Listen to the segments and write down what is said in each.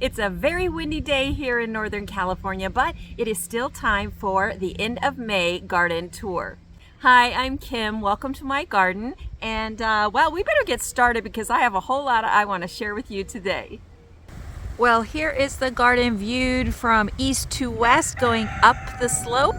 It's a very windy day here in Northern California, but it is still time for the end of May garden tour. Hi, I'm Kim. Welcome to my garden. And well, we better get started because I have a whole lot I want to share with you today. Well, here is the garden viewed from east to west, going up the slope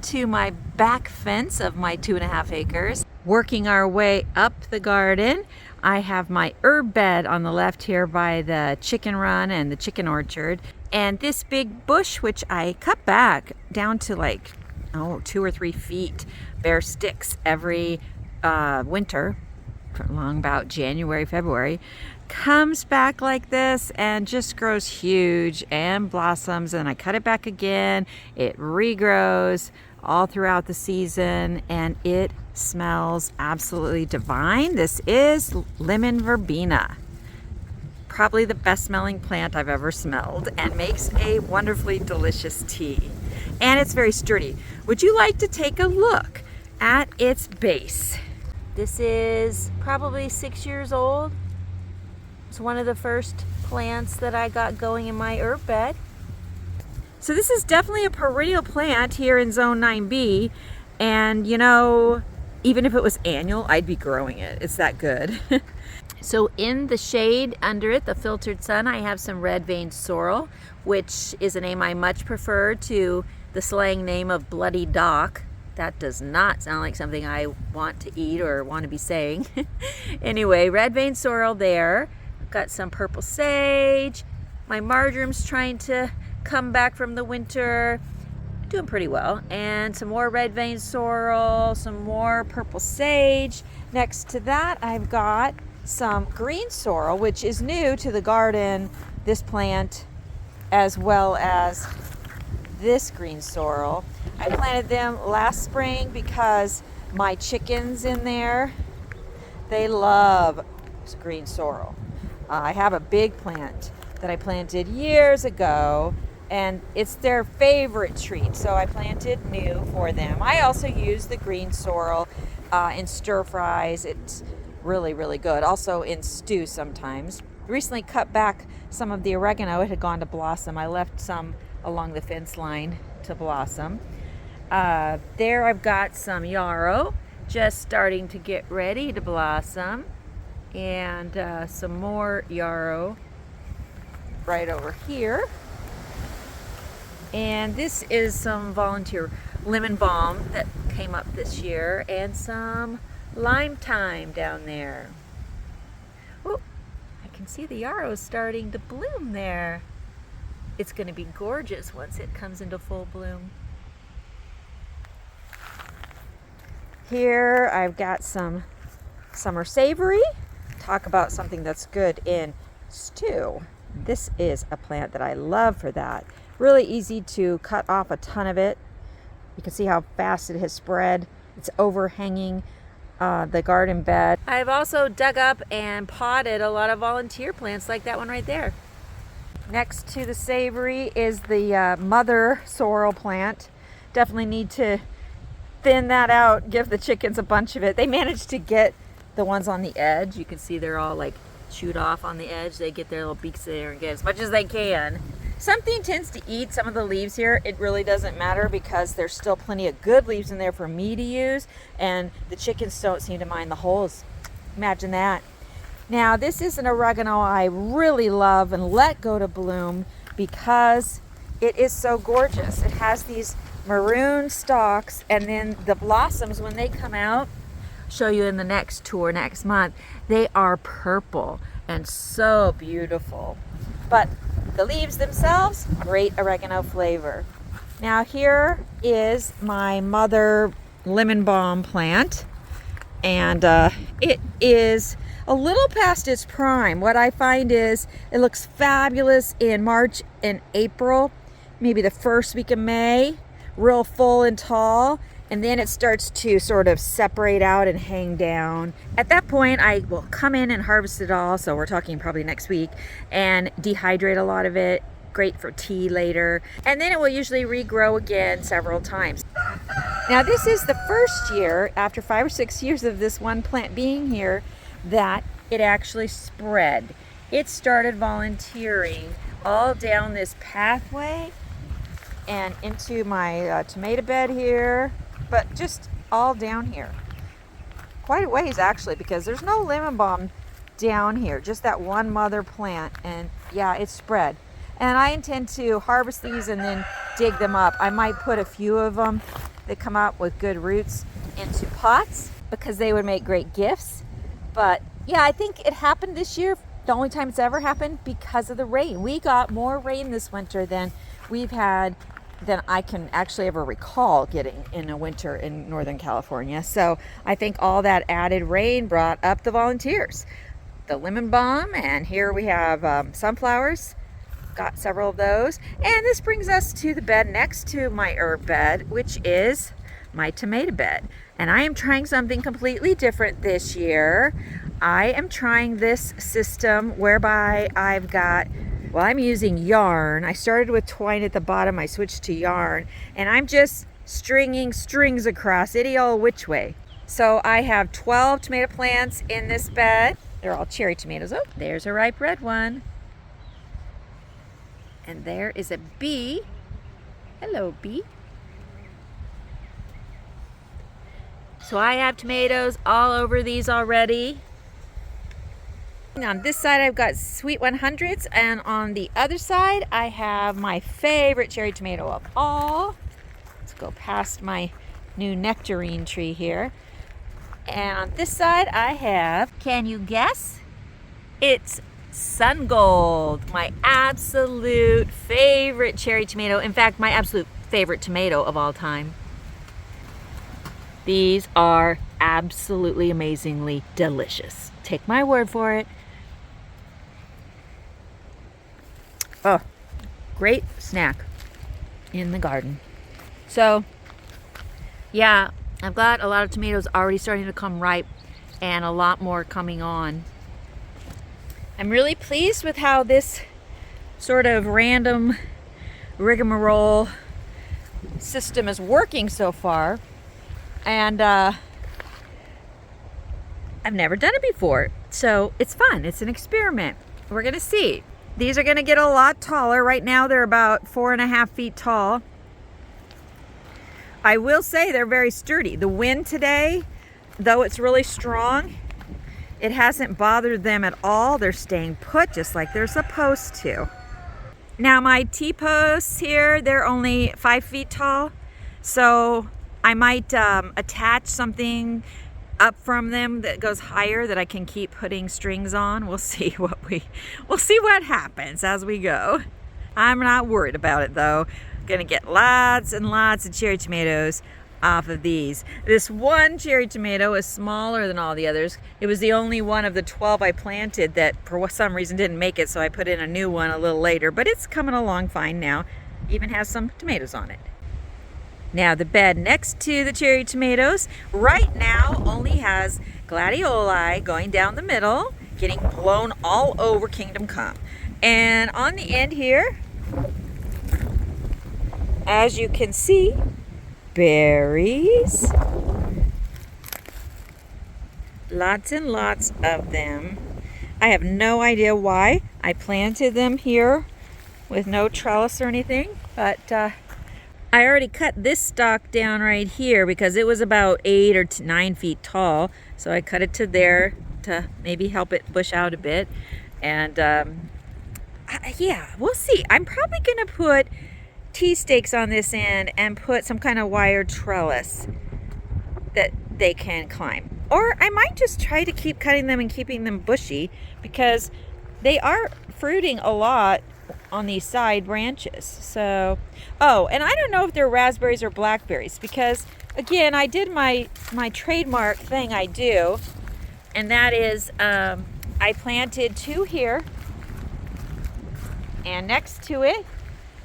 to my back fence of my 2.5 acres. Working our way up the garden, I have my herb bed on the left here by the chicken run and the chicken orchard. And this big bush, which I cut back down to like, 2 or 3 feet, bare sticks every winter, along about January, February, comes back like this and just grows huge and blossoms. And I cut it back again. It regrows all throughout the season and it smells absolutely divine. This is lemon verbena, probably the best smelling plant I've ever smelled, and makes a wonderfully delicious tea. And it's very sturdy. Would you like to take a look at its base? This is probably 6 years old. It's one of the first plants that I got going in my herb bed. So this is definitely a perennial plant here in Zone 9B. And you know, even if it was annual, I'd be growing it. It's that good. So in the shade under it, the filtered sun, I have some red veined sorrel, which is a name I much prefer to the slang name of bloody dock. That does not sound like something I want to eat or want to be saying. Anyway, red veined sorrel there. Got some purple sage. My marjoram's trying to come back from the winter. Doing pretty well. And some more red veined sorrel, some more purple sage. Next to that, I've got some green sorrel, which is new to the garden, this plant, as well as this green sorrel. I planted them last spring because my chickens in there, they love green sorrel. I have a big plant that I planted years ago, and it's their favorite treat, so I planted new for them. I also use the green sorrel in stir fries. It's really, really good. Also in stew sometimes. Recently cut back some of the oregano. It had gone to blossom. I left some along the fence line to blossom. There I've got some yarrow just starting to get ready to blossom, and some more yarrow right over here. And this is some volunteer lemon balm that came up this year, and some lime thyme down there. Oh, I can see the yarrow starting to bloom there. It's going to be gorgeous once it comes into full bloom. Here I've got some summer savory. Talk about something that's good in stew. This is a plant that I love for that. Really easy to cut off a ton of it. You can see how fast it has spread. It's overhanging the garden bed. I've also dug up and potted a lot of volunteer plants like that one right there. Next to the savory is the mother sorrel plant. Definitely need to thin that out, give the chickens a bunch of it. They managed to get the ones on the edge. You can see they're all like chewed off on the edge. They get their little beaks there and get as much as they can. Something tends to eat some of the leaves here. It really doesn't matter because there's still plenty of good leaves in there for me to use, and the chickens don't seem to mind the holes. Imagine that. Now this is an oregano I really love and let go to bloom because it is so gorgeous. It has these maroon stalks, and then the blossoms, when they come out, show you in the next tour next month, they are purple and so beautiful. But the leaves themselves, great oregano flavor. Now here is my mother lemon balm plant, and it is a little past its prime. What I find is it looks fabulous in March and April, maybe the first week of May, real full and tall, and then it starts to sort of separate out and hang down. At that point, I will come in and harvest it all, so we're talking probably next week, and dehydrate a lot of it. Great for tea later. And then it will usually regrow again several times. Now this is the first year, after 5 or 6 years of this one plant being here, that it actually spread. It started volunteering all down this pathway and into my tomato bed here, but just all down here. Quite a ways actually, because there's no lemon balm down here, just that one mother plant, and yeah, it's spread. And I intend to harvest these and then dig them up. I might put a few of them that come out with good roots into pots because they would make great gifts. But yeah, I think it happened this year, the only time it's ever happened, because of the rain. We got more rain this winter than we've had than I can actually ever recall getting in a winter in Northern California. So I think all that added rain brought up the volunteers. The lemon balm, and here we have sunflowers. Got several of those. And this brings us to the bed next to my herb bed, which is my tomato bed. And I am trying something completely different this year. I am trying this system whereby I'm using yarn. I started with twine at the bottom, I switched to yarn, and I'm just stringing strings across any old which way. So I have 12 tomato plants in this bed. They're all cherry tomatoes. Oh, there's a ripe red one. And there is a bee. Hello, bee. So I have tomatoes all over these already. On this side I've got sweet 100s, and on the other side I have my favorite cherry tomato of all. Let's go past my new nectarine tree here. And on this side I have, can you guess? It's Sun Gold, my absolute favorite cherry tomato. In fact, my absolute favorite tomato of all time. These are absolutely amazingly delicious. Take my word for it. Oh, great snack in the garden. So, yeah, I've got a lot of tomatoes already starting to come ripe and a lot more coming on. I'm really pleased with how this sort of random rigmarole system is working so far. And I've never done it before, so it's fun. It's an experiment. We're gonna see. These are gonna get a lot taller. Right now they're about 4.5 feet tall. I will say they're very sturdy. The wind today, though it's really strong, it hasn't bothered them at all. They're staying put just like they're supposed to. Now my T-posts here, they're only 5 feet tall, so I might attach something up from them that goes higher that I can keep putting strings on. We'll see what happens as we go. I'm not worried about it though. I'm gonna get lots and lots of cherry tomatoes off of these. This one cherry tomato is smaller than all the others. It was the only one of the 12 I planted that for some reason didn't make it, so I put in a new one a little later, but it's coming along fine now. Even has some tomatoes on it. Now the bed next to the cherry tomatoes right now only has gladioli going down the middle, getting blown all over Kingdom Come. And on the end here, as you can see, berries. Lots and lots of them. I have no idea why I planted them here with no trellis or anything, but I already cut this stalk down right here because it was about 8 or 9 feet tall. So I cut it to there to maybe help it bush out a bit. And yeah, we'll see. I'm probably gonna put T-stakes on this end and put some kind of wire trellis that they can climb. Or I might just try to keep cutting them and keeping them bushy because they are fruiting a lot on these side branches. So, oh, and I don't know if they're raspberries or blackberries because, again, I did my trademark thing I do, and that is I planted 2 here, and next to it,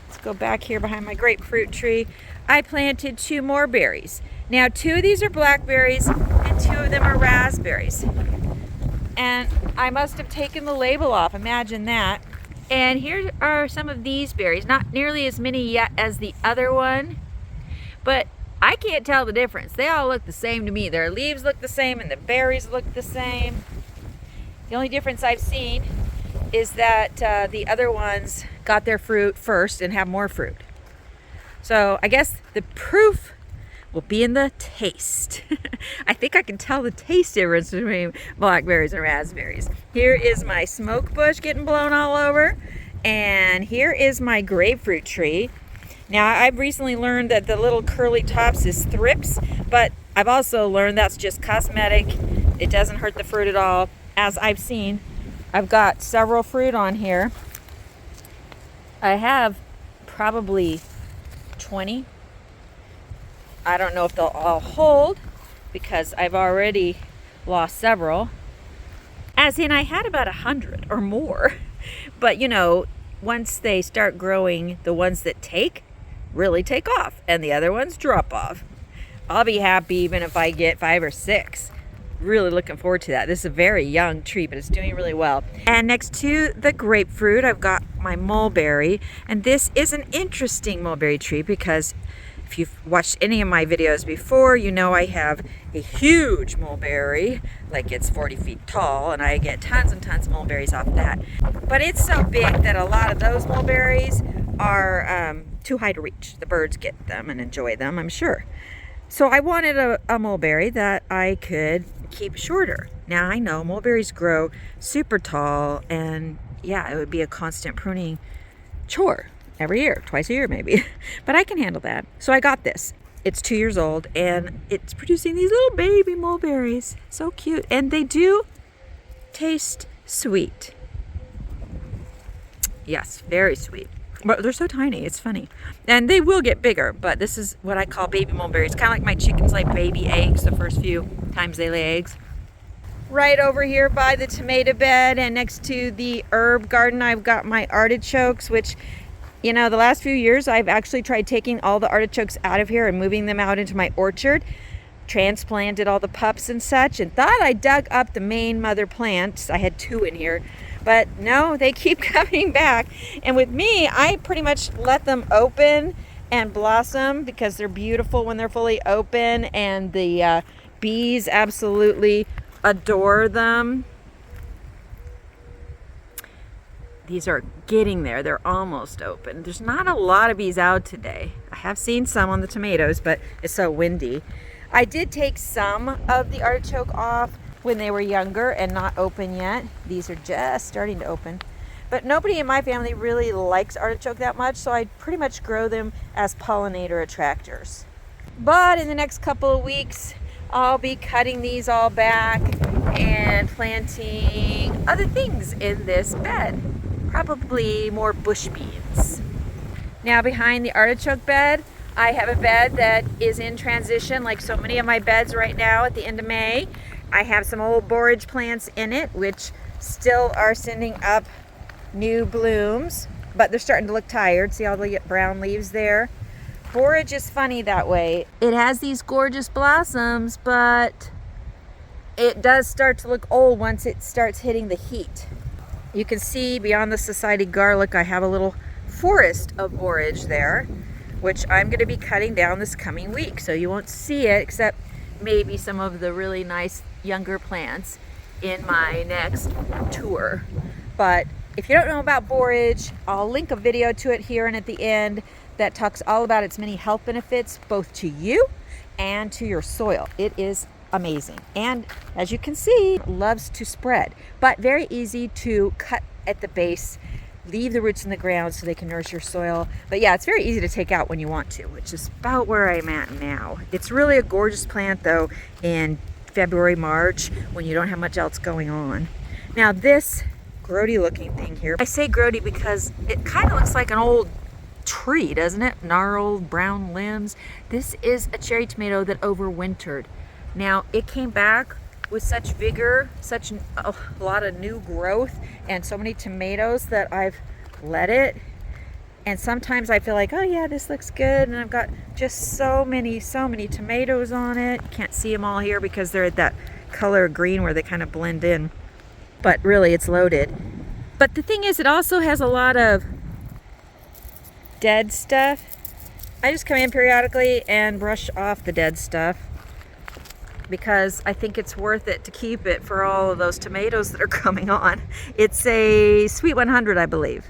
let's go back here behind my grapefruit tree, I planted 2 more berries. Now 2 of these are blackberries and 2 of them are raspberries. And I must have taken the label off, imagine that. And here are some of these berries, not nearly as many yet as the other one, but I can't tell the difference. They all look the same to me. Their leaves look the same and the berries look the same. The only difference I've seen is that the other ones got their fruit first and have more fruit. So I guess the proof will be in the taste. I think I can tell the taste difference between blackberries and raspberries. Here is my smoke bush getting blown all over, and here is my grapefruit tree. Now, I've recently learned that the little curly tops is thrips, but I've also learned that's just cosmetic. It doesn't hurt the fruit at all. As I've seen, I've got several fruit on here. I have probably 20. I don't know if they'll all hold because I've already lost several. As in, I had about 100 or more. But you know, once they start growing, the ones that really take off, and the other ones drop off. I'll be happy even if I get 5 or 6. Really looking forward to that. This is a very young tree, but it's doing really well. And next to the grapefruit, I've got my mulberry, and this is an interesting mulberry tree because if you've watched any of my videos before, you know I have a huge mulberry, like it's 40 feet tall, and I get tons and tons of mulberries off that. But it's so big that a lot of those mulberries are too high to reach. The birds get them and enjoy them, I'm sure. So I wanted a mulberry that I could keep shorter. Now I know mulberries grow super tall, and yeah, it would be a constant pruning chore every year, twice a year maybe. But I can handle that. So I got this. It's 2 years old, and it's producing these little baby mulberries. So cute. And they do taste sweet. Yes, very sweet. But they're so tiny, it's funny. And they will get bigger, but this is what I call baby mulberries. Kind of like my chickens lay baby eggs the first few times they lay eggs. Right over here by the tomato bed and next to the herb garden, I've got my artichokes, which, you know, the last few years I've actually tried taking all the artichokes out of here and moving them out into my orchard. Transplanted all the pups and such, and thought I dug up the main mother plants. I had 2 in here. But no, they keep coming back. And with me, I pretty much let them open and blossom because they're beautiful when they're fully open. And the bees absolutely adore them. These are getting there. They're almost open. There's not a lot of bees out today. I have seen some on the tomatoes, but it's so windy. I did take some of the artichoke off when they were younger and not open yet. These are just starting to open. But nobody in my family really likes artichoke that much, so I pretty much grow them as pollinator attractors. But in the next couple of weeks, I'll be cutting these all back and planting other things in this bed. Probably more bush beans. Now behind the artichoke bed, I have a bed that is in transition, like so many of my beds right now at the end of May. I have some old borage plants in it, which still are sending up new blooms, but they're starting to look tired. See all the brown leaves there? Borage is funny that way. It has these gorgeous blossoms, but it does start to look old once it starts hitting the heat. You can see beyond the society garlic, I have a little forest of borage there, which I'm going to be cutting down this coming week. So you won't see it except maybe some of the really nice younger plants in my next tour. But if you don't know about borage, I'll link a video to it here and at the end that talks all about its many health benefits, both to you and to your soil. It is amazing. And as you can see, loves to spread, but very easy to cut at the base, leave the roots in the ground so they can nourish your soil. But yeah, it's very easy to take out when you want to, which is about where I'm at now. It's really a gorgeous plant though in February, March, when you don't have much else going on. Now this grody looking thing here, I say grody because it kind of looks like an old tree, doesn't it? Gnarled brown limbs. This is a cherry tomato that overwintered. Now it came back with such vigor, such a lot of new growth, and so many tomatoes that I've let it. And sometimes I feel like, oh yeah, this looks good, and I've got just so many tomatoes on it. Can't see them all here because they're at that color green where they kind of blend in, but really it's loaded. But the thing is, it also has a lot of dead stuff. I just come in periodically and brush off the dead stuff. because I think it's worth it to keep it for all of those tomatoes that are coming on. It's a Sweet 100, I believe.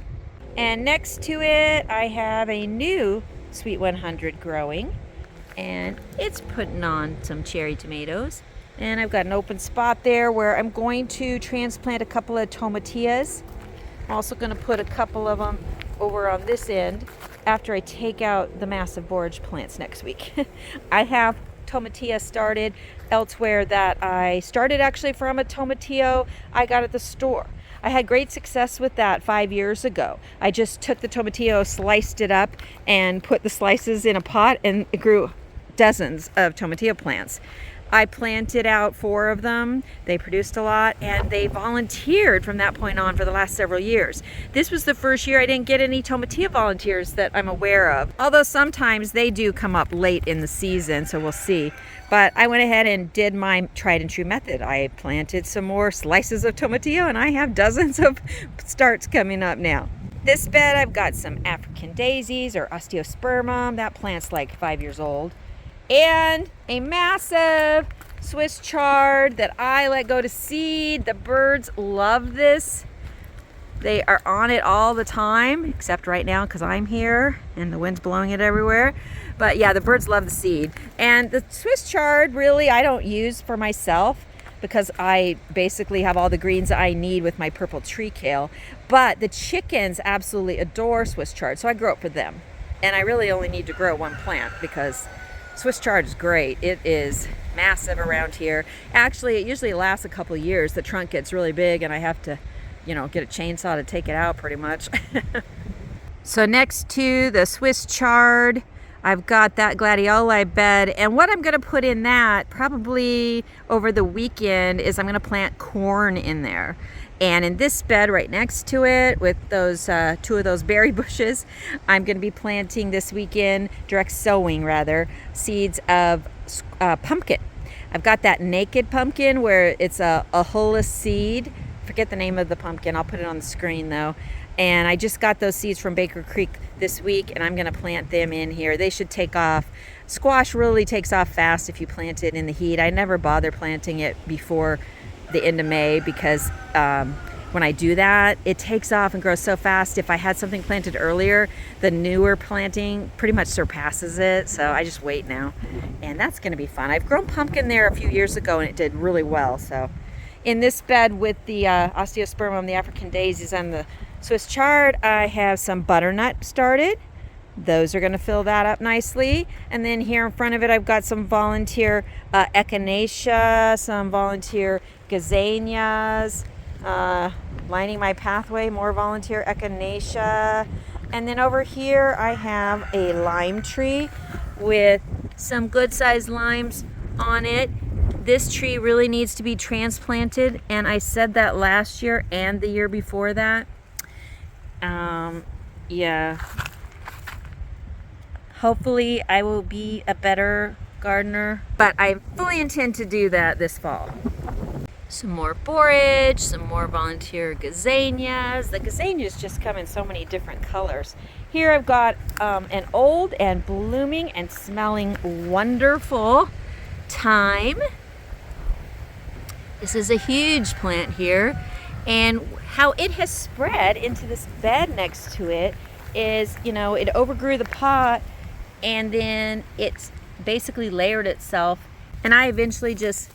And next to it, I have a new Sweet 100 growing, and it's putting on some cherry tomatoes. And I've got an open spot there where I'm going to transplant a couple of tomatillas. I'm also going to put a couple of them over on this end after I take out the massive borage plants next week. I have tomatilla started elsewhere that I started actually from a tomatillo I got at the store. I had great success with that 5 years ago. I just took the tomatillo, sliced it up, and put the slices in a pot, and it grew dozens of tomatillo plants. I planted out 4 of them. They produced a lot, and they volunteered from that point on for the last several years. This was the first year I didn't get any tomatillo volunteers that I'm aware of, although sometimes they do come up late in the season, so we'll see. But I went ahead and did my tried and true method. I planted some more slices of tomatillo, and I have dozens of starts coming up now. This bed, I've got some African daisies or osteospermum. That plant's like 5 years old. And a massive Swiss chard that I let go to seed. The birds love this. They are on it all the time, except right now because I'm here and the wind's blowing it everywhere. But yeah, the birds love the seed. And the Swiss chard, really, I don't use for myself because I basically have all the greens I need with my purple tree kale. But the chickens absolutely adore Swiss chard, so I grow it for them. And I really only need to grow 1 plant because Swiss chard is great. It is massive around here. Actually, it usually lasts a couple years. The trunk gets really big and I have to, get a chainsaw to take it out pretty much. So next to the Swiss chard, I've got that gladioli bed. And what I'm going to put in that probably over the weekend is I'm going to plant corn in there. And in this bed right next to it with those 2 of those berry bushes, I'm going to be planting this weekend, direct sowing rather, seeds of pumpkin. I've got that naked pumpkin where it's a hulless seed. Forget the name of the pumpkin. I'll put it on the screen though. And I just got those seeds from Baker Creek this week, and I'm going to plant them in here. They should take off. Squash really takes off fast if you plant it in the heat. I never bother planting it before the end of May because when I do that, it takes off and grows so fast. If I had something planted earlier, the newer planting pretty much surpasses it. So I just wait now, and that's going to be fun. I've grown pumpkin there a few years ago, and it did really well. So in this bed with the osteospermum, the African daisies, and the Swiss chard, I have some butternut started. Those are going to fill that up nicely. And then here in front of it, I've got some volunteer echinacea, some volunteer gazanias, lining my pathway, more volunteer echinacea. And then over here, I have a lime tree with some good-sized limes on it. This tree really needs to be transplanted, and I said that last year and the year before that. Yeah. Hopefully I will be a better gardener, but I fully intend to do that this fall. Some more borage, some more volunteer gazanias. The gazanias just come in so many different colors. Here I've got an old and blooming and smelling wonderful thyme. This is a huge plant here, and how it has spread into this bed next to it is, it overgrew the pot and then it's basically layered itself, and I eventually just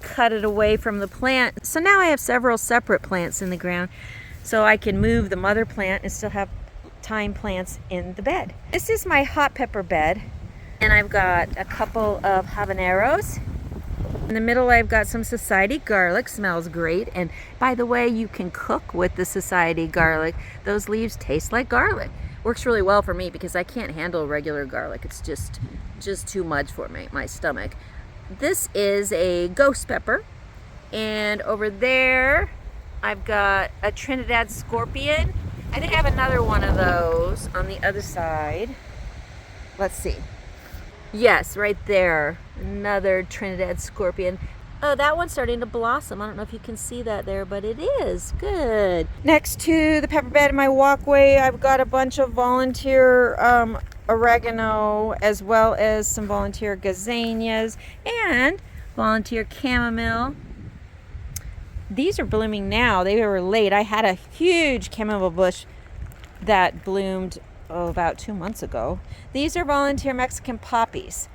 cut it away from the plant. So now I have several separate plants in the ground, so I can move the mother plant and still have thyme plants in the bed. This is my hot pepper bed, and I've got a couple of habaneros. In the middle, I've got some society garlic. Smells great. And by the way, you can cook with the society garlic. Those leaves taste like garlic. Works really well for me because I can't handle regular garlic. It's just too much for my stomach. This is a ghost pepper. And over there, I've got a Trinidad scorpion. I think I have another one of those on the other side. Let's see. Yes, right there. Another Trinidad scorpion. Oh, that one's starting to blossom. I don't know if you can see that there, but it is. Good. Next to the pepper bed in my walkway, I've got a bunch of volunteer oregano as well as some volunteer gazanias. And volunteer chamomile. These are blooming now. They were late. I had a huge chamomile bush that bloomed about 2 months ago. These are volunteer Mexican poppies.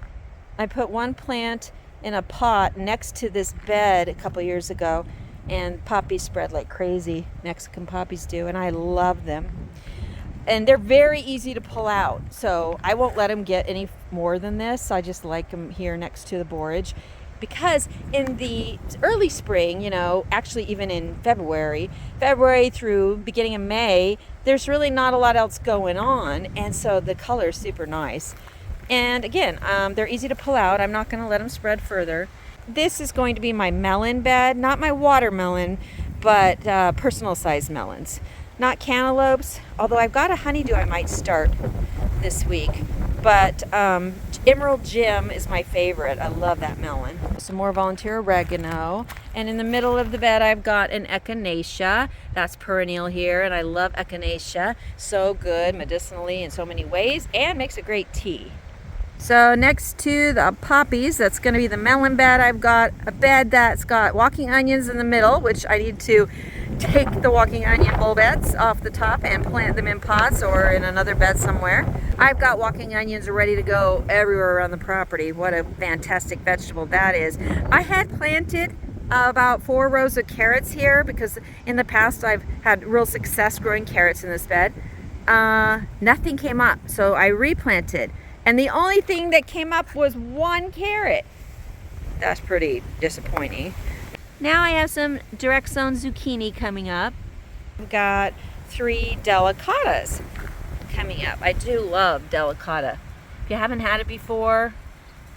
I put one plant in a pot next to this bed a couple years ago, and poppies spread like crazy. Mexican poppies do, and I love them. And they're very easy to pull out, so I won't let them get any more than this. I just like them here next to the borage, because in the early spring, actually even in February through beginning of May, there's really not a lot else going on, and so the color is super nice. And again, they're easy to pull out. I'm not going to let them spread further. This is going to be my melon bed, not my watermelon, but personal size melons. Not cantaloupes, although I've got a honeydew I might start this week. But Emerald Gem is my favorite. I love that melon. Some more volunteer oregano. And in the middle of the bed, I've got an echinacea. That's perennial here, and I love echinacea. So good medicinally in so many ways, and makes a great tea. So next to the poppies, that's going to be the melon bed. I've got a bed that's got walking onions in the middle, which I need to take the walking onion bulbets off the top and plant them in pots or in another bed somewhere. I've got walking onions ready to go everywhere around the property. What a fantastic vegetable that is. I had planted about 4 rows of carrots here because in the past I've had real success growing carrots in this bed. Nothing came up, so I replanted. And the only thing that came up was 1 carrot. That's pretty disappointing. Now I have some direct sown zucchini coming up. We've got 3 delicatas coming up. I do love delicata. If you haven't had it before,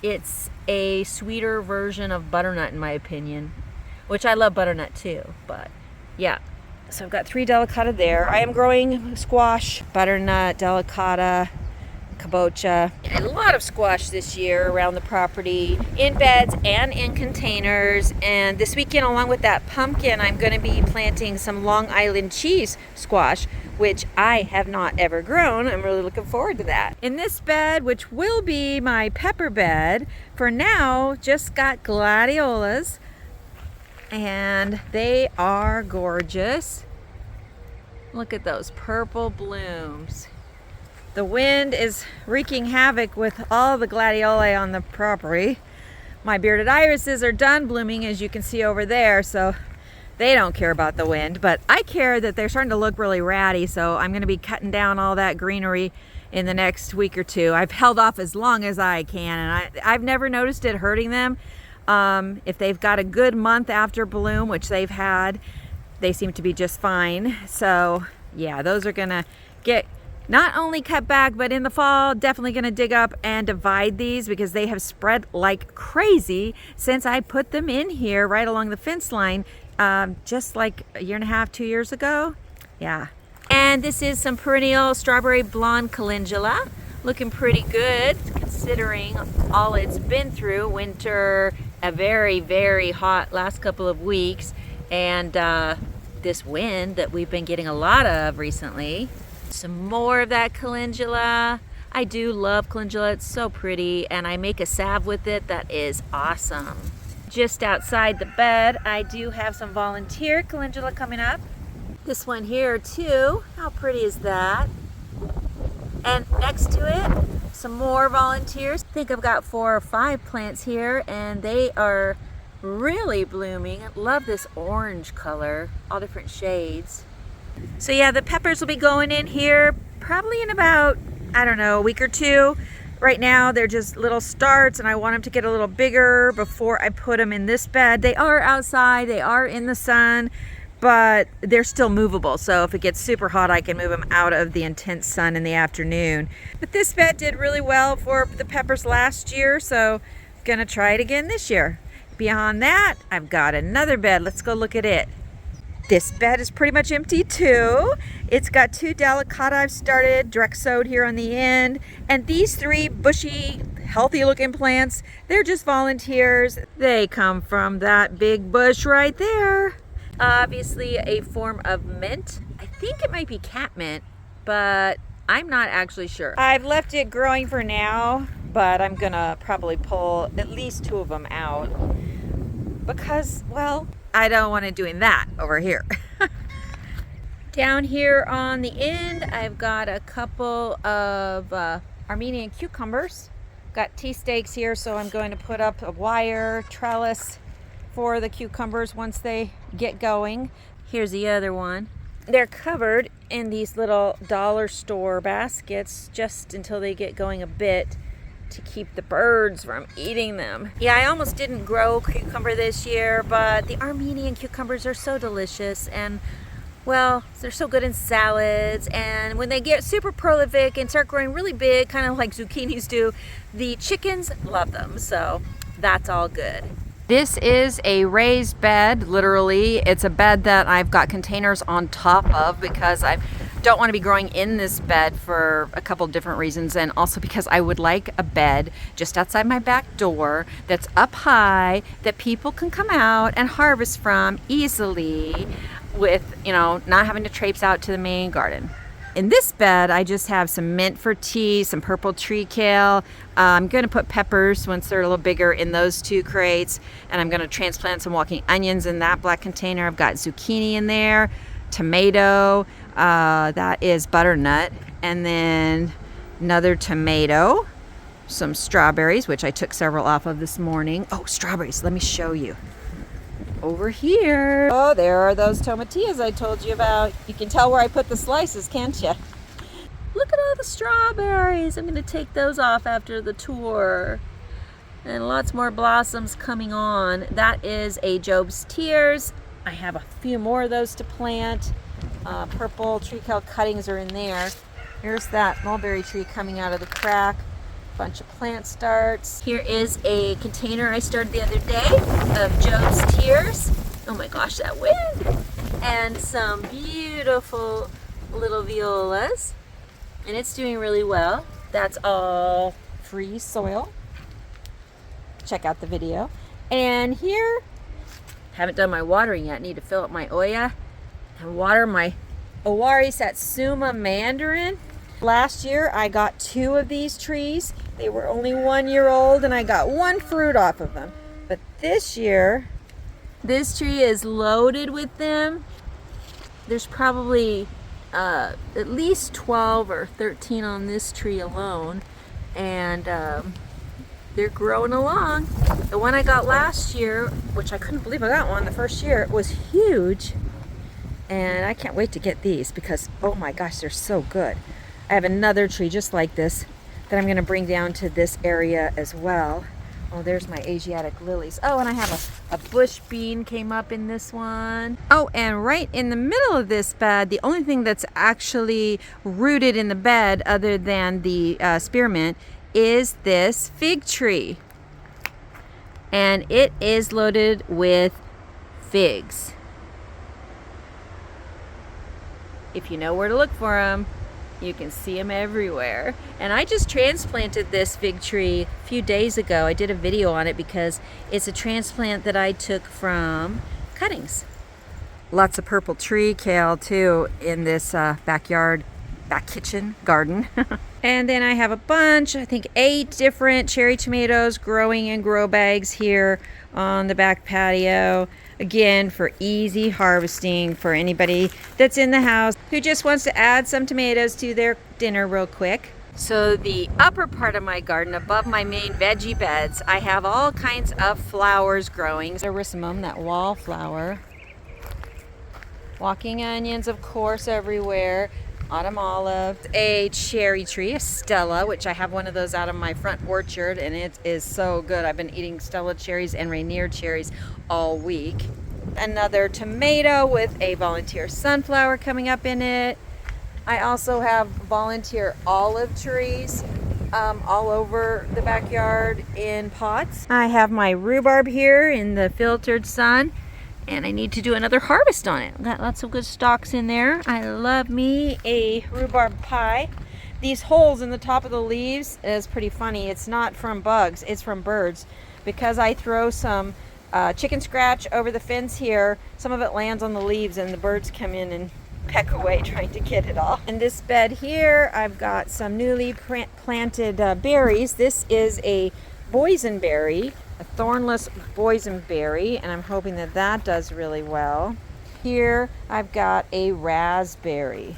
it's a sweeter version of butternut in my opinion, which I love butternut too, but yeah. So I've got 3 delicata there. I am growing squash, butternut, delicata, kabocha. A lot of squash this year around the property, in beds and in containers. And this weekend, along with that pumpkin, I'm going to be planting some Long Island cheese squash, which I have not ever grown. I'm really looking forward to that. In this bed, which will be my pepper bed, for now, just got gladiolas, and they are gorgeous. Look at those purple blooms. The wind is wreaking havoc with all the gladioli on the property. My bearded irises are done blooming, as you can see over there, so they don't care about the wind. But I care that they're starting to look really ratty, so I'm going to be cutting down all that greenery in the next week or two. I've held off as long as I can, and I've never noticed it hurting them. If they've got a good month after bloom, which they've had, they seem to be just fine. So yeah, those are going to get not only cut back, but in the fall, definitely going to dig up and divide these because they have spread like crazy since I put them in here right along the fence line just like a year and a half, 2 years ago. Yeah. And this is some perennial strawberry blonde calendula. Looking pretty good considering all it's been through. Winter, a very, very hot last couple of weeks, and this wind that we've been getting a lot of recently. Some more of that calendula. I do love calendula, it's so pretty, and I make a salve with it that is awesome. Just outside the bed, I do have some volunteer calendula coming up. This one here too, how pretty is that? And next to it, some more volunteers. I think I've got 4 or 5 plants here, and they are really blooming. Love this orange color, all different shades. So yeah, the peppers will be going in here probably in about, I don't know, a week or 2. Right now they're just little starts, and I want them to get a little bigger before I put them in this bed. They are outside, they are in the sun, but they're still movable. So if it gets super hot, I can move them out of the intense sun in the afternoon. But this bed did really well for the peppers last year, so I'm gonna try it again this year. Beyond that, I've got another bed. Let's go look at it. This bed is pretty much empty too. It's got 2 delicata I've started, direct sowed here on the end. And these 3 bushy, healthy looking plants, they're just volunteers. They come from that big bush right there. Obviously a form of mint. I think it might be catmint, but I'm not actually sure. I've left it growing for now, but I'm gonna probably pull at least 2 of them out. because, well, I don't want it doing that over here. Down here on the end, I've got a couple of Armenian cucumbers. Got tea stakes here, so I'm going to put up a wire trellis for the cucumbers once they get going. Here's the other one. They're covered in these little dollar store baskets just until they get going a bit to keep the birds from eating them. Yeah, I almost didn't grow cucumber this year, but the Armenian cucumbers are so delicious, and well, they're so good in salads, and when they get super prolific and start growing really big, kind of like zucchinis do, the chickens love them, so that's all good. This is a raised bed, literally. It's a bed that I've got containers on top of because I don't want to be growing in this bed for a couple different reasons, and also because I would like a bed just outside my back door that's up high that people can come out and harvest from easily with, you know, not having to traipse out to the main garden. In this bed, I just have some mint for tea, some purple tree kale. I'm going to put peppers once they're a little bigger in those 2 crates. And I'm going to transplant some walking onions in that black container. I've got zucchini in there, tomato, that is butternut, and then another tomato, some strawberries, which I took several off of this morning. Oh, strawberries, let me show you. Over here. Oh, there are those tomatillas I told you about. You can tell where I put the slices, can't you? Look at all the strawberries. I'm going to take those off after the tour. And lots more blossoms coming on. That is a Job's Tears. I have a few more of those to plant. Purple tree kale cuttings are in there. Here's that mulberry tree coming out of the crack. Bunch of plant starts. Here is a container I started the other day of Job's Tears. Oh my gosh, that wind! And some beautiful little violas. And it's doing really well. That's all free soil. Check out the video. And here, haven't done my watering yet. Need to fill up my Oya and water my Owari Satsuma mandarin. Last year I got 2 of these trees. They were only 1 year old and I got 1 fruit off of them. But this year, this tree is loaded with them. There's probably at least 12 or 13 on this tree alone. And they're growing along. The one I got last year, which I couldn't believe I got one the first year, was huge. And I can't wait to get these because, oh my gosh, they're so good. I have another tree just like this that I'm going to bring down to this area as well. Oh, there's my Asiatic lilies. Oh, and I have a bush bean came up in this one. Oh, and right in the middle of this bed, the only thing that's actually rooted in the bed other than the spearmint is this fig tree. And it is loaded with figs. If you know where to look for them, you can see them everywhere. And I just transplanted this fig tree a few days ago. I did a video on it because it's a transplant that I took from cuttings. Lots of purple tree kale too in this back kitchen garden. And then I have a bunch, I think 8 different cherry tomatoes growing in grow bags here on the back patio. Again, for easy harvesting for anybody that's in the house who just wants to add some tomatoes to their dinner real quick. So the upper part of my garden, above my main veggie beds, I have all kinds of flowers growing. Erysimum, that wallflower. Walking onions, of course, everywhere. Autumn olive, a cherry tree, a Stella, which I have one of those out of my front orchard, and it is so good. I've been eating Stella cherries and Rainier cherries all week. Another tomato with a volunteer sunflower coming up in it. I also have volunteer olive trees all over the backyard in pots. I have my rhubarb here in the filtered sun. And I need to do another harvest on it. Got lots of good stalks in there. I love me a rhubarb pie. These holes in the top of the leaves is pretty funny. It's not from bugs, it's from birds. Because I throw some chicken scratch over the fence here, some of it lands on the leaves and the birds come in and peck away trying to get it all. In this bed here, I've got some newly planted berries. This is a boysenberry, a a thornless boysenberry, and I'm hoping that that does really well. Here I've got a raspberry.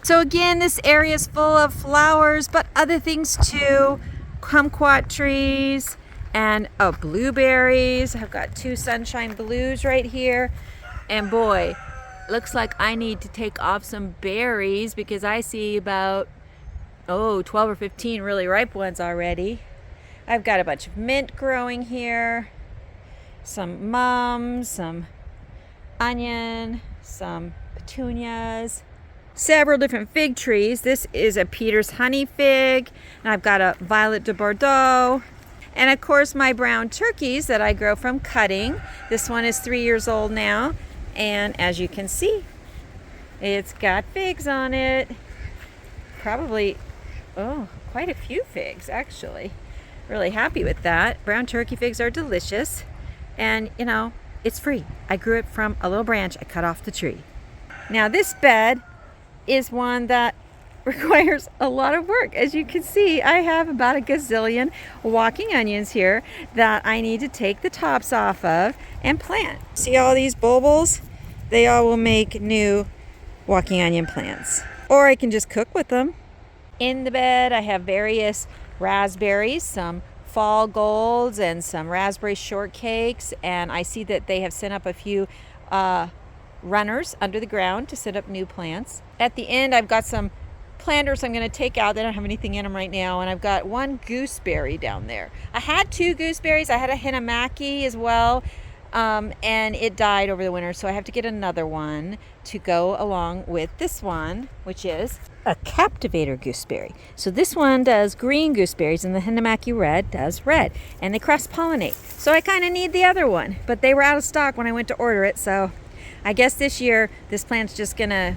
So again, this area is full of flowers, but other things too. Kumquat trees and blueberries. I've got 2 sunshine blues right here. And boy, looks like I need to take off some berries because I see about 12 or 15 really ripe ones already. I've got a bunch of mint growing here, some mums, some onion, some petunias, several different fig trees. This is a Peter's honey fig, and I've got a Violet de Bordeaux, and of course my brown turkeys that I grow from cutting. This one is 3 years old now, and as you can see, it's got figs on it. Probably, quite a few figs actually. Really happy with that. Brown turkey figs are delicious, and you know, it's free. I grew it from a little branch I cut off the tree. Now this bed is one that requires a lot of work. As you can see, I have about a gazillion walking onions here that I need to take the tops off of and plant. See all these bulbils? They all will make new walking onion plants. Or I can just cook with them. In the bed I have various raspberries, some fall golds and some raspberry shortcakes, and I see that they have sent up a few runners under the ground to set up new plants. At the end I've got some planters I'm going to take out. They don't have anything in them right now, and I've got 1 gooseberry down there. I had 2 gooseberries. I had a hinamaki as well, and it died over the winter, so I have to get another one to go along with this one, which is a captivator gooseberry. So this one does green gooseberries and the hinamaki red does red, and they cross-pollinate. So I kind of need the other one, but they were out of stock when I went to order it, so I guess this year this plant's just gonna,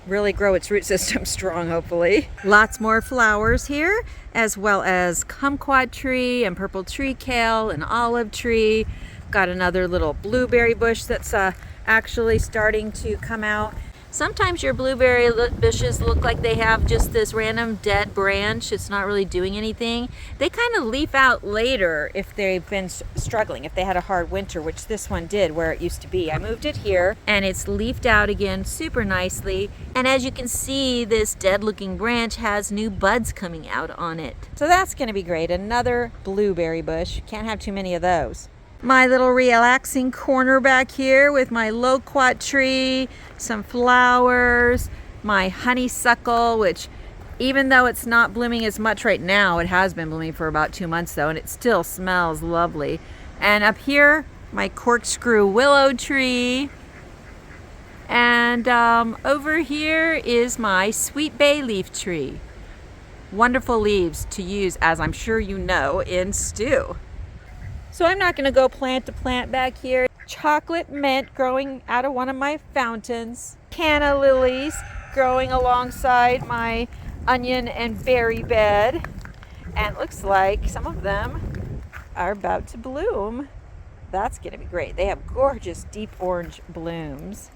really grow its root system strong, hopefully. Lots more flowers here, as well as kumquat tree and purple tree kale and olive tree. Got another little blueberry bush that's actually starting to come out. Sometimes your blueberry bushes look like they have just this random dead branch. It's not really doing anything. They kind of leaf out later if they've been struggling, if they had a hard winter, which this one did where it used to be. I moved it here and it's leafed out again super nicely. And as you can see, this dead looking branch has new buds coming out on it. So that's gonna be great. Another blueberry bush. Can't have too many of those. My little relaxing corner back here with my loquat tree, some flowers, my honeysuckle, which even though it's not blooming as much right now, it has been blooming for about 2 months though, and it still smells lovely. And up here, my corkscrew willow tree. And over here is my sweet bay leaf tree. Wonderful leaves to use, as I'm sure you know, in stew. So I'm not going to go plant to plant back here. Chocolate mint growing out of one of my fountains. Canna lilies growing alongside my onion and berry bed. And it looks like some of them are about to bloom. That's going to be great. They have gorgeous deep orange blooms.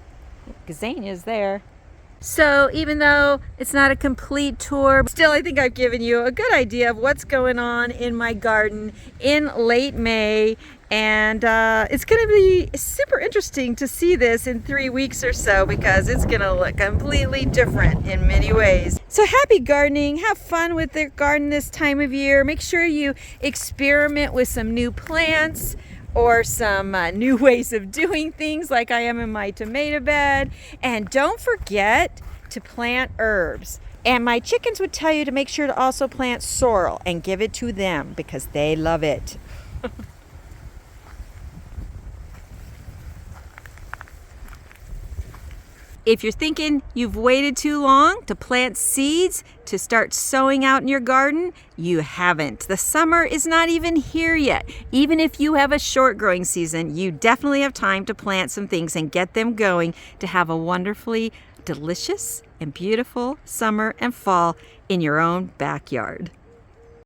Gazania's there. So even though it's not a complete tour, still I think I've given you a good idea of what's going on in my garden in late May. And it's going to be super interesting to see this in 3 weeks or so, because it's going to look completely different in many ways. So happy gardening. Have fun with the garden this time of year. Make sure you experiment with some new plants or some new ways of doing things like I am in my tomato bed. And don't forget to plant herbs. And my chickens would tell you to make sure to also plant sorrel and give it to them because they love it. If you're thinking you've waited too long to plant seeds to start sowing out in your garden, you haven't. The summer is not even here yet. Even if you have a short growing season, you definitely have time to plant some things and get them going to have a wonderfully delicious and beautiful summer and fall in your own backyard.